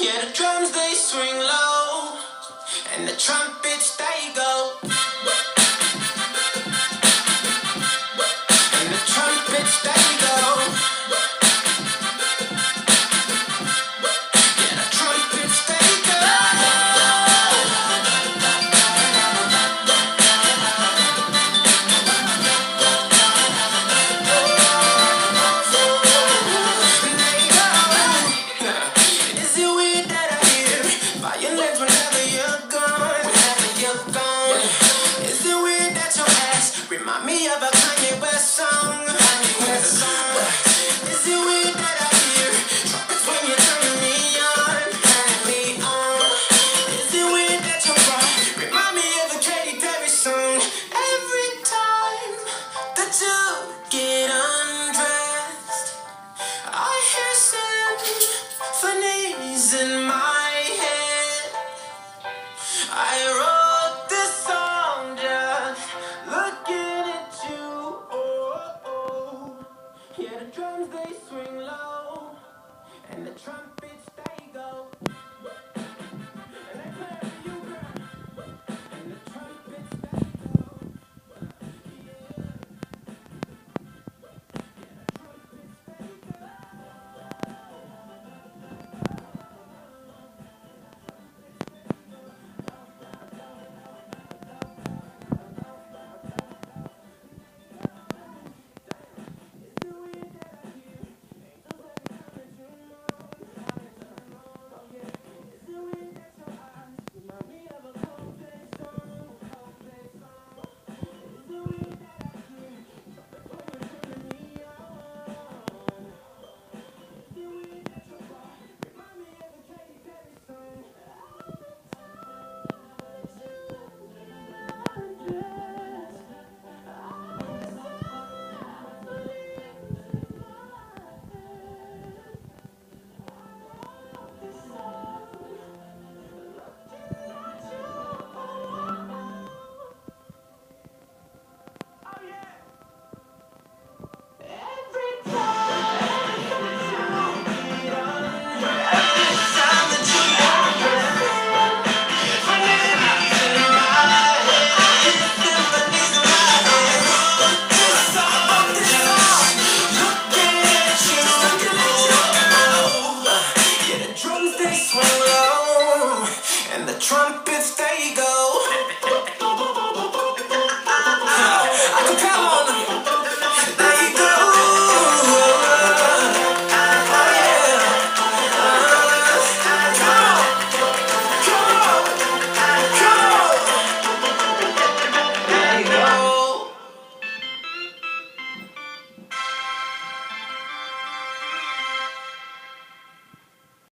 Yeah, the drums they swing low, and the trumpets they go, and the trumpets they go. Yeah, the trumpets they go. Is it weird that I hear violins whenever you're gone? Whenever you're gone. Is it weird that your ass remind me of a Kanye West song? Kanye West song. Is it weird that I hear trumpets when you turn me on? Turn me on. Is it weird that your bra remind me of a Katy Perry song? Every time that you get undressed, I hear symphonies in my head. I wrote this song just looking at you. Oh, oh. Yeah, the drums they swing low, and the trumpets they go.